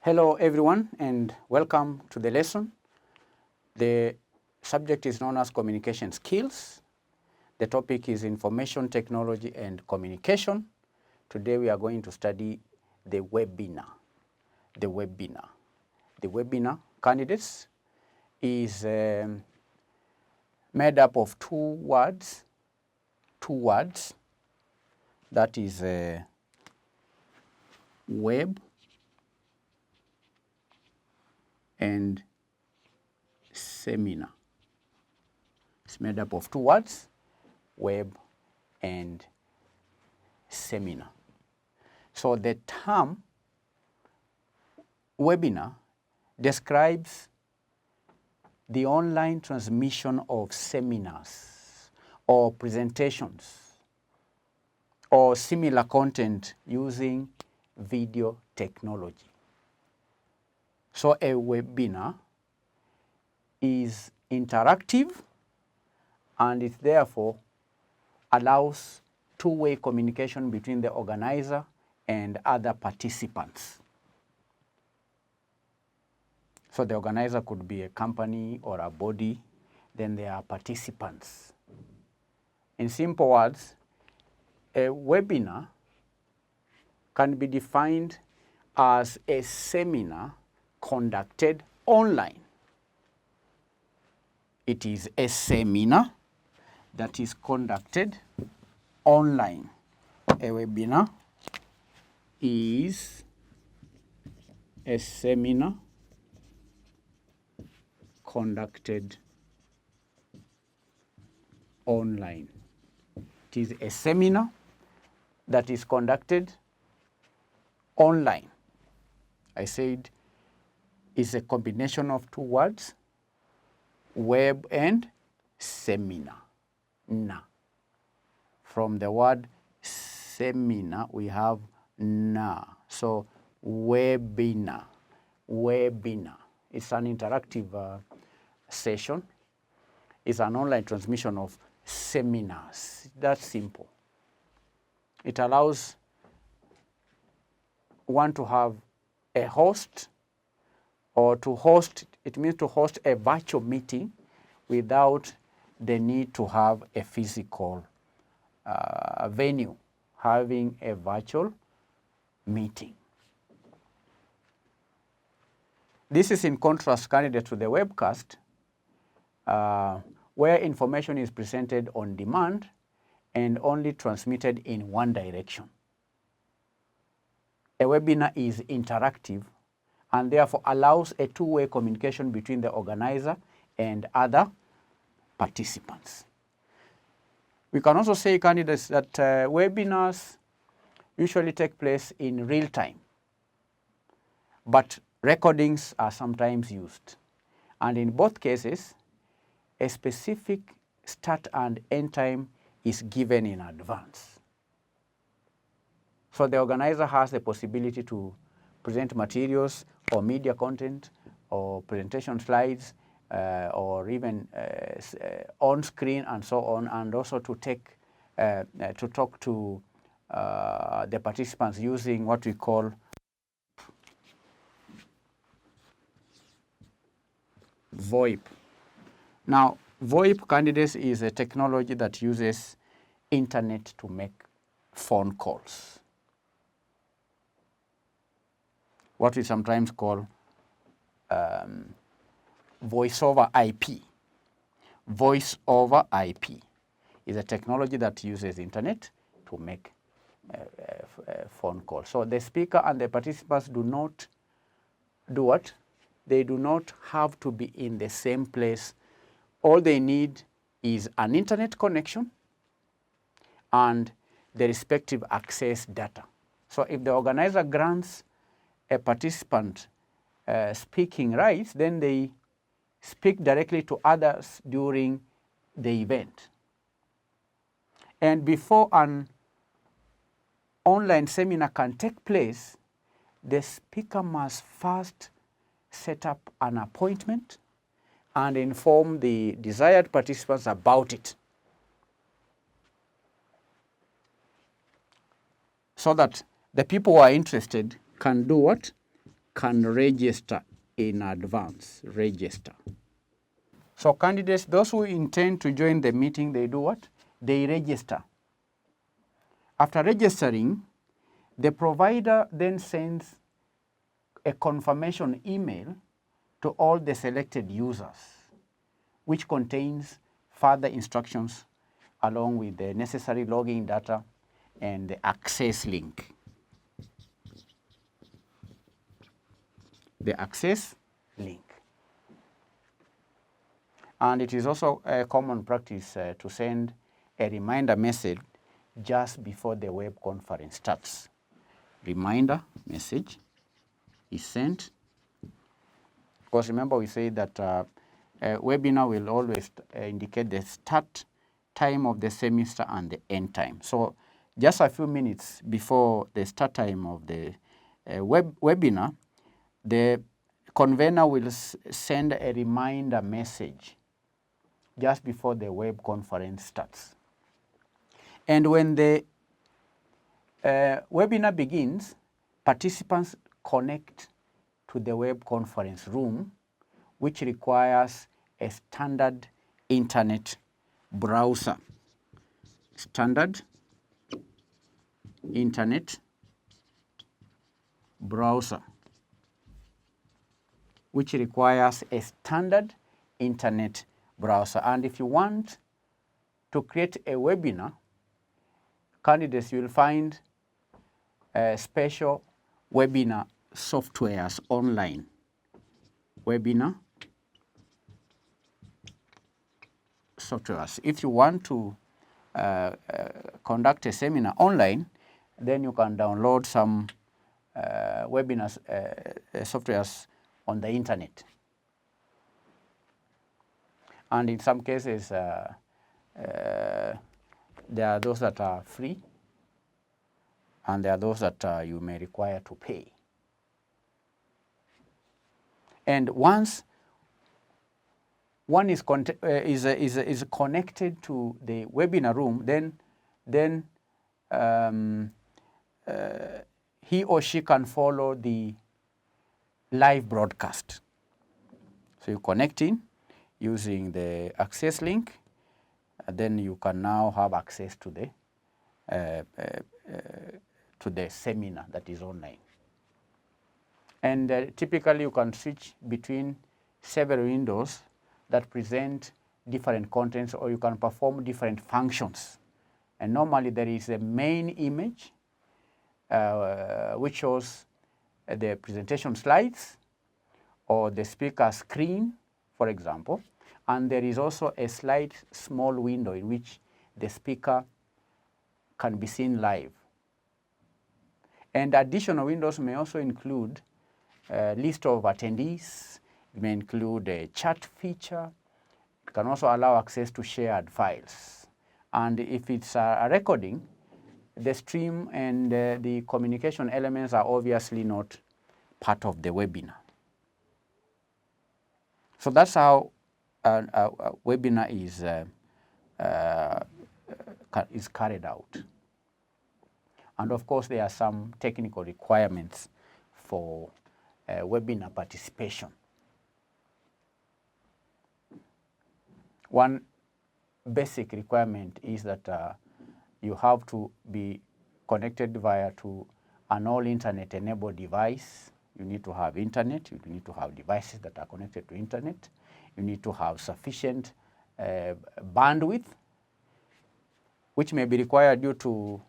Hello everyone and welcome to the lesson. The subject is known as communication skills. The topic is information technology and communication. Today we are going to study the webinar. The webinar candidates is made up of two words. That is web and seminar. It's made up of two words, web and seminar. So the term webinar describes the online transmission of seminars or presentations or similar content using video technology. So a webinar is interactive and it therefore allows two-way communication between the organizer and other participants. So the organizer could be a company or a body, then there are participants. In simple words, a webinar can be defined as a seminar conducted online. It is a seminar that is conducted online. A webinar is a seminar conducted online. It is a seminar that is conducted online. I said it's a combination of two words, web and seminar. Na. From the word seminar, we have na. So webinar. It's an interactive session. It's an online transmission of seminars. That's simple. It allows one to have a host or to host, it means to host a virtual meeting without the need to have a physical venue, having a virtual meeting. This is in contrast candidate to the webcast, where information is presented on demand and only transmitted in one direction. A webinar is interactive and therefore allows a two-way communication between the organizer and other participants. We can also say, candidates, that webinars usually take place in real time, but recordings are sometimes used. And in both cases, a specific start and end time is given in advance. So the organizer has the possibility to present materials or media content or presentation slides or even on screen and so on, and also to talk to the participants using what we call VoIP. Now, VoIP, candidates, is a technology that uses internet to make phone calls. What we sometimes call voice over IP. Voice over IP is a technology that uses internet to make a phone call. So the speaker and the participants do not do what? They do not have to be in the same place. All they need is an internet connection and the respective access data. So if the organizer grants a participant speaking rights, then they speak directly to others during the event. And before an online seminar can take place, the speaker must first set up an appointment and inform the desired participants about it. so that the people who are interested can do what? Can register in advance. Register. So candidates, those who intend to join the meeting, they do what? They register. After registering, the provider then sends a confirmation email to all the selected users, which contains further instructions along with the necessary login data and the access link. The access link. And it is also a common practice to send a reminder message just before the web conference starts. Reminder message is sent. Of course, remember we say that a webinar will always indicate the start time of the semester and the end time. So just a few minutes before the start time of the webinar, the convener will send a reminder message just before the web conference starts. And when the webinar begins, participants connect to the web conference room, which requires a standard internet browser. Standard internet browser, which requires a standard internet browser. And if you want to create a webinar, candidates, you will find special webinar softwares online. Webinar softwares. If you want to conduct a seminar online, then you can download some webinar softwares on the internet. And in some cases, there are those that are free, and there are those that you may require to pay. And once one is connected to the webinar room, then he or she can follow the live broadcast. So you connect in using the access link, and then you can now have access to the seminar that is online. And typically you can switch between several windows that present different contents, or you can perform different functions. And normally there is a main image which shows the presentation slides or the speaker screen, for example. And there is also a slight small window in which the speaker can be seen live. And additional windows may also include a list of attendees. It may include a chat feature. It can also allow access to shared files. And if it's a recording, the stream and the communication elements are obviously not part of the webinar. So that's how a webinar is carried out. And of course, there are some technical requirements for webinar participation. One basic requirement is that you have to be connected via to an all-internet enabled device. You need to have internet. You need to have devices that are connected to internet. You need to have sufficient bandwidth, which may be required due to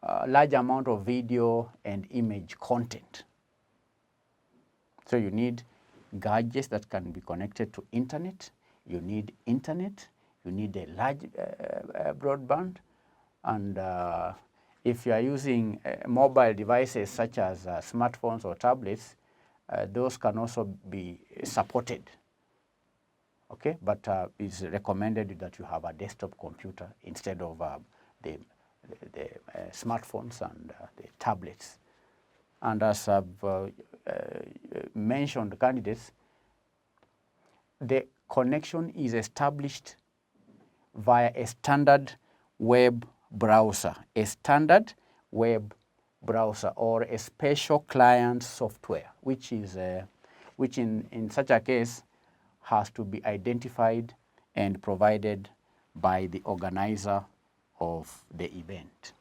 a large amount of video and image content. So you need gadgets that can be connected to internet. You need internet. You need a large broadband. And if you are using mobile devices such as smartphones or tablets, those can also be supported. Okay, but it's recommended that you have a desktop computer instead of the smartphones and the tablets. And as I've mentioned, candidates, the connection is established via a standard web browser, a standard web browser or a special client software, which is which in such a case has to be identified and provided by the organizer of the event.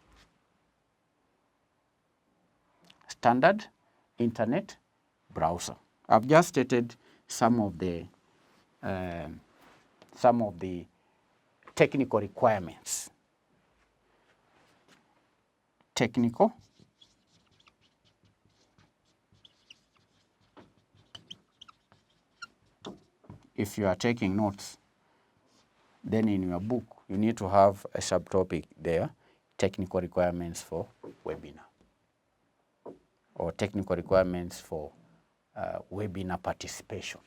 Standard internet browser. I've just stated some of the technical requirements. Technical. If you are taking notes, then in your book, you need to have a subtopic there, technical requirements for webinar, or technical requirements for webinar participation.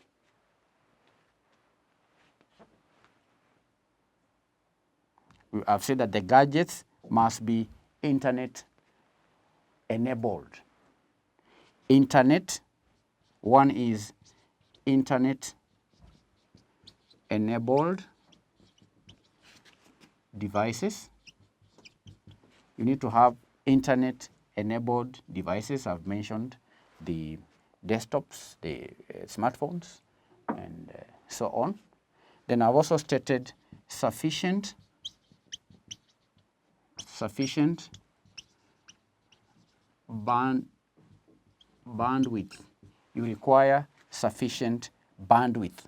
I've said that the gadgets must be internet enabled. Internet, one is internet enabled devices. You need to have internet enabled devices. I've mentioned the desktops, the smartphones, and so on. Then I've also stated sufficient bandwidth. You require sufficient bandwidth.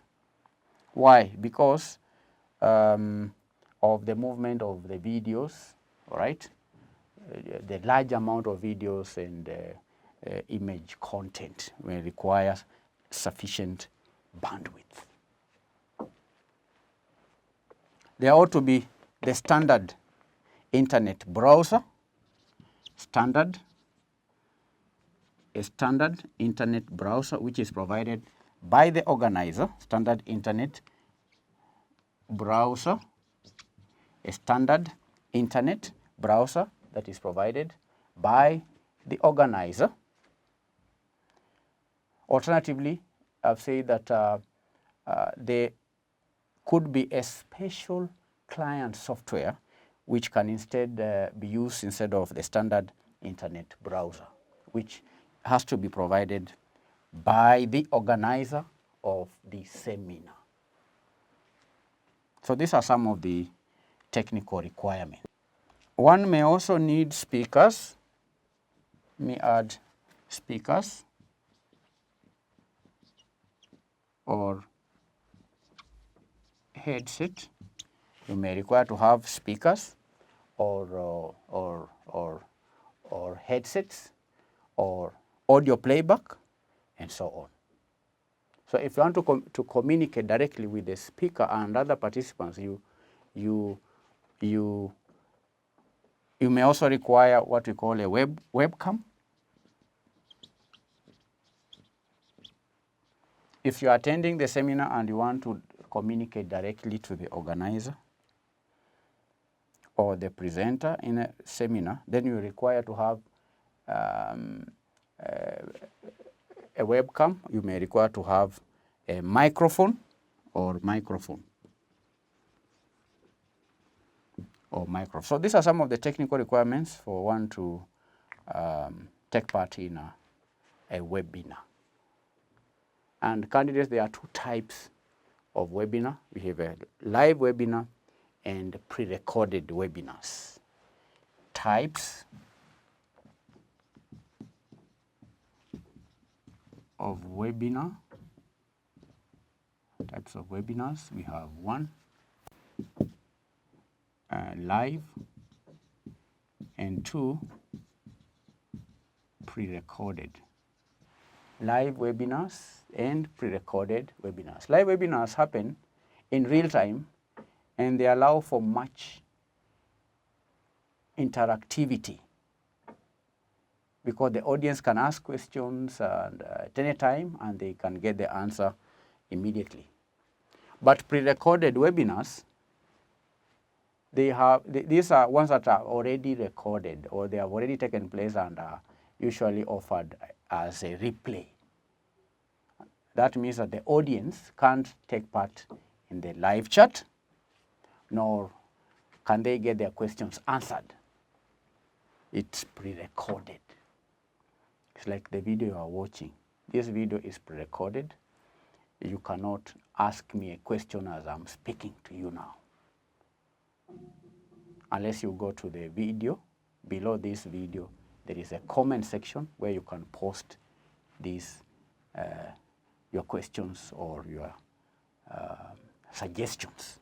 Why? Because of the movement of the videos, right? The large amount of videos and image content will require sufficient bandwidth. There ought to be the standard internet browser, a standard internet browser which is provided by the organizer, standard internet browser, a standard internet browser that is provided by the organizer. Alternatively, I've said that there could be a special client software which can instead be used instead of the standard internet browser, which has to be provided by the organizer of the seminar. So these are some of the technical requirements. One may also need speakers, may add speakers or headset. You may require to have speakers or headsets or audio playback and so on. So if you want to communicate directly with the speaker and other participants, you may also require what we call a webcam. If you are attending the seminar and you want to communicate directly to the organizer or the presenter in a seminar, then you require to have a webcam. You may require to have a microphone or microphone. So these are some of the technical requirements for one to take part in a webinar. And candidates, there are two types of webinar. We have a live webinar and pre-recorded webinars. Types of webinar. Types of webinars. We have one, live, and two, pre-recorded. Live webinars and pre-recorded webinars. Live webinars happen in real time and they allow for much interactivity because the audience can ask questions at any time and they can get the answer immediately. But pre-recorded webinars, these are ones that are already recorded or they have already taken place and are usually offered as a replay. That means that the audience can't take part in the live chat, nor can they get their questions answered. it's pre-recorded. It's like the video you are watching. This video is pre-recorded. You cannot ask me a question as I'm speaking to you now. Unless you go to the video, below this video, there is a comment section where you can post these, your questions or your suggestions,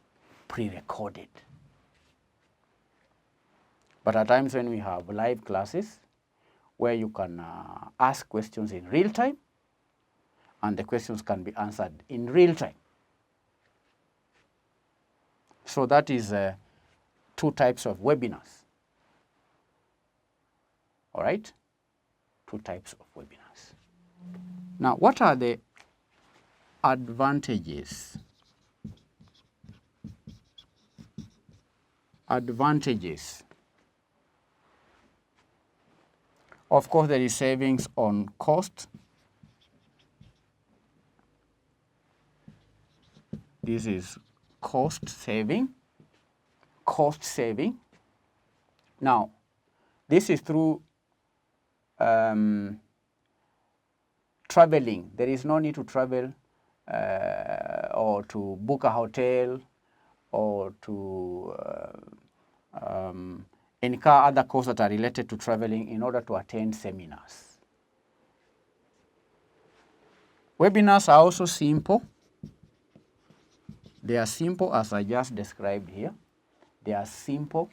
pre-recorded. But at times when we have live classes, where you can ask questions in real time, and the questions can be answered in real time. So that is two types of webinars. All right? Two types of webinars. Now, what are the advantages? Advantages. Of course, there is savings on cost. This is cost saving. Cost saving. Now, this is through traveling. There is no need to travel or to book a hotel or to incur other costs that are related to traveling in order to attend seminars. Webinars are also simple. They are simple as I just described here. They are simple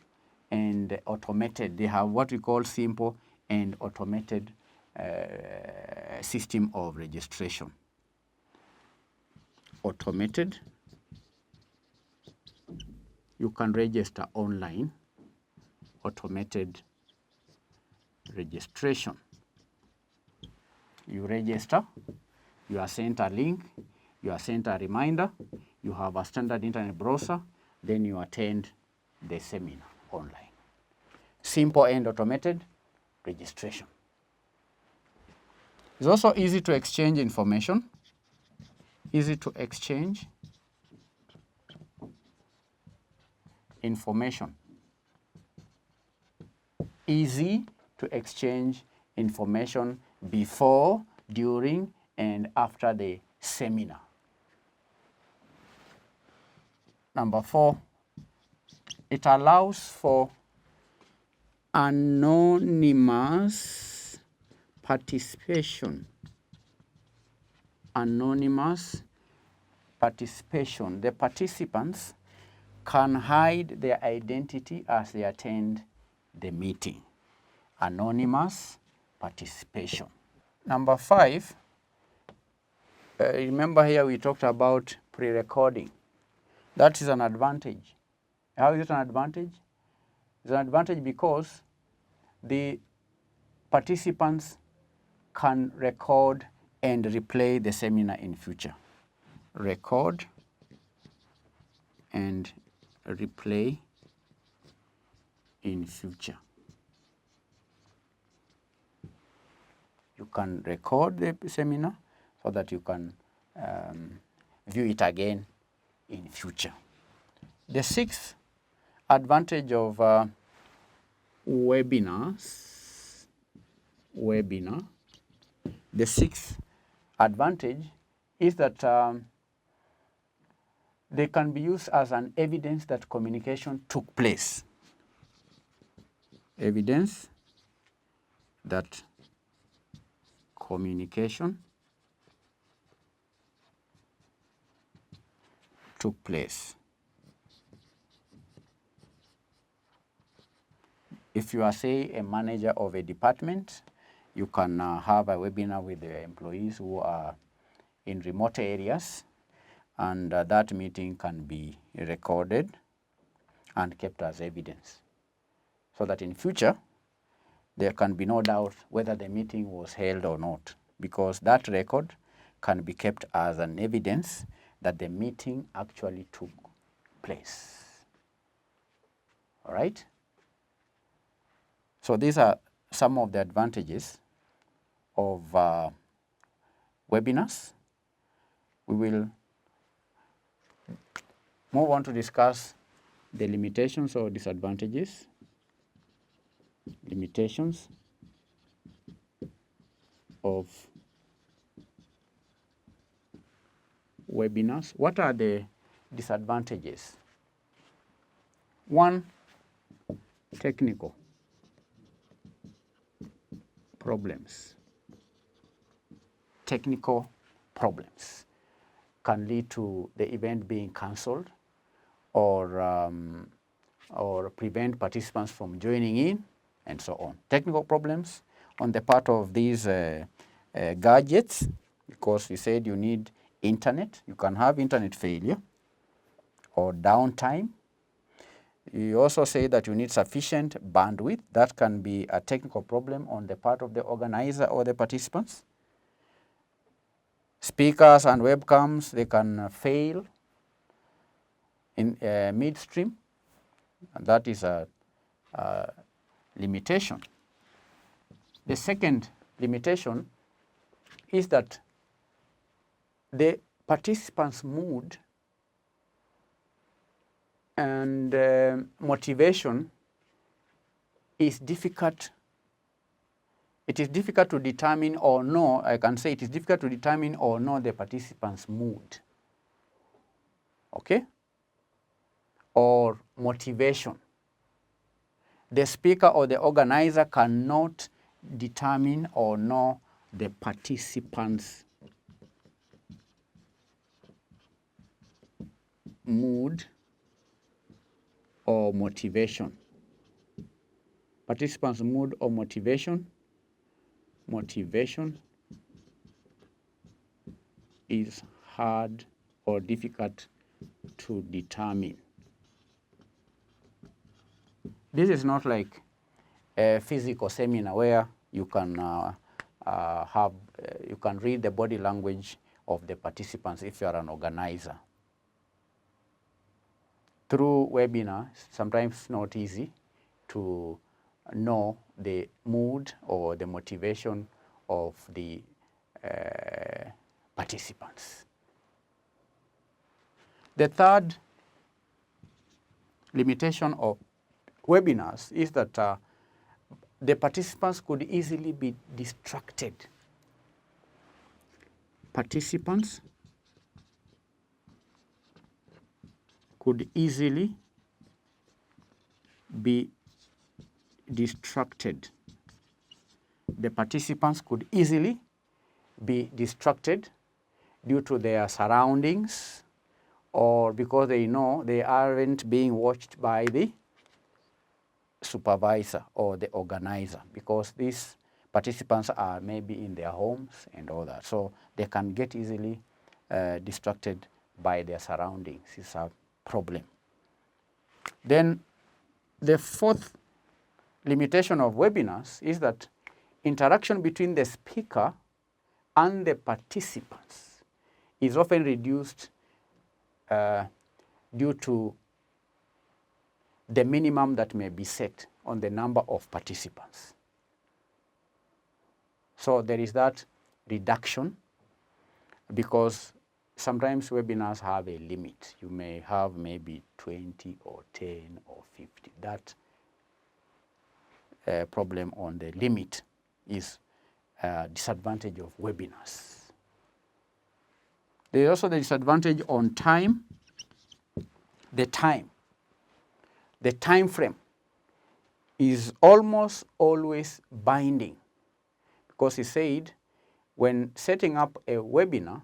and automated. They have what we call simple and automated system of registration. Automated. You can register online. Automated registration. You register, you are sent a link, you are sent a reminder, you have a standard internet browser, then you attend the seminar online. Simple and automated registration. It's also easy to exchange information. Easy to exchange information. Easy to exchange information before, during, and after the seminar. Number 4, it allows for anonymous participation. Anonymous participation. The participants can hide their identity as they attend the meeting. Anonymous participation. Number 5, remember here we talked about pre-recording. That is an advantage. How is it an advantage? It's an advantage because the participants can record and replay the seminar in future. Record and replay in future. You can record the seminar so that you can view it again in future. The 6th advantage of webinars, the 6th advantage is that they can be used as an evidence that communication took place. Evidence that communication took place. If you are, say, a manager of a department, you can have a webinar with the employees who are in remote areas, and that meeting can be recorded and kept as evidence, so that in future there can be no doubt whether the meeting was held or not, because that record can be kept as an evidence that the meeting actually took place. All right? So these are some of the advantages of webinars. We will move on to discuss the limitations or disadvantages. Limitations of webinars. What are the disadvantages? One, technical problems. Technical problems can lead to the event being cancelled or prevent participants from joining in and so on. Technical problems on the part of these gadgets, because we said you need internet. You can have internet failure or downtime. You also say that you need sufficient bandwidth. That can be a technical problem on the part of the organizer or the participants. Speakers and webcams, they can fail in midstream, and that is a limitation. The second limitation is that the participants' mood and motivation is difficult. It is difficult to determine or know, I can say it is difficult to determine or know the participants' mood, okay, or motivation. The speaker or the organizer cannot determine or know the participants' mood or motivation. Participants' mood or motivation. Motivation is hard or difficult to determine. This is not like a physical seminar where you can you can read the body language of the participants if you are an organizer. Through webinar, sometimes it's not easy to know the mood or the motivation of the participants. The third limitation of webinars is that the participants could easily be distracted. Participants could easily be distracted. The participants could easily be distracted due to their surroundings or because they know they aren't being watched by the supervisor or the organizer, because these participants are maybe in their homes and all that. So they can get easily distracted by their surroundings. It's a problem. Then the fourth limitation of webinars is that interaction between the speaker and the participants is often reduced due to the minimum that may be set on the number of participants. So there is that reduction, because sometimes webinars have a limit. You may have maybe 20 or 10 or 50. That problem on the limit is a disadvantage of webinars. There is also the disadvantage on time. The time frame is almost always binding, because he said when setting up a webinar,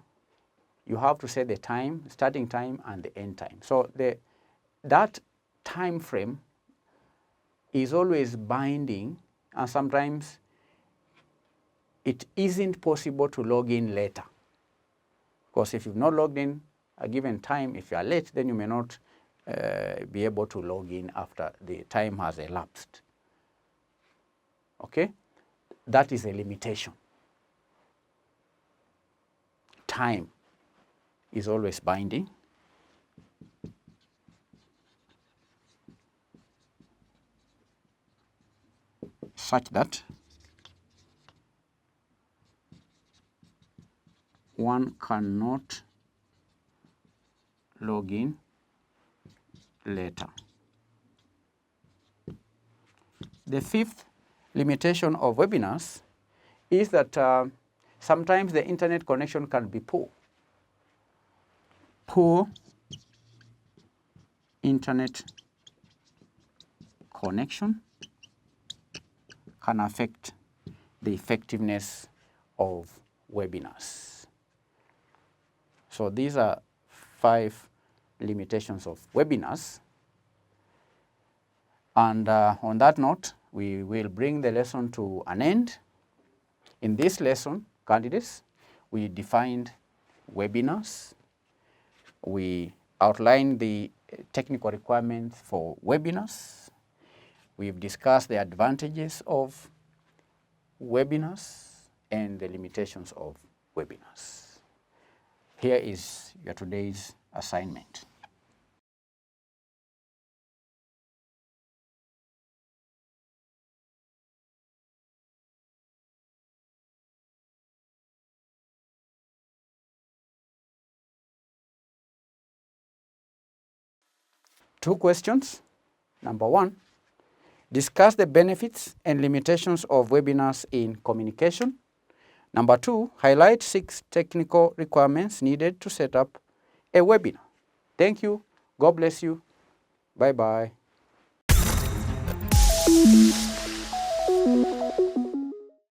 you have to set the time, starting time and the end time. So that time frame is always binding, and sometimes it isn't possible to log in later. Because if you've not logged in a given time, if you are late, then you may not be able to log in after the time has elapsed. Okay? That is a limitation. Time is always binding. Such that one cannot log in later. The fifth limitation of webinars is that sometimes the internet connection can be poor. Poor internet connection can affect the effectiveness of webinars. So these are 5 limitations of webinars. And on that note, we will bring the lesson to an end. In this lesson, candidates, we defined webinars. We outlined the technical requirements for webinars. We've discussed the advantages of webinars and the limitations of webinars. Here is your today's assignment. Two questions. Number 1, discuss the benefits and limitations of webinars in communication. Number 2, highlight 6 technical requirements needed to set up a webinar. Thank you. God bless you. Bye-bye.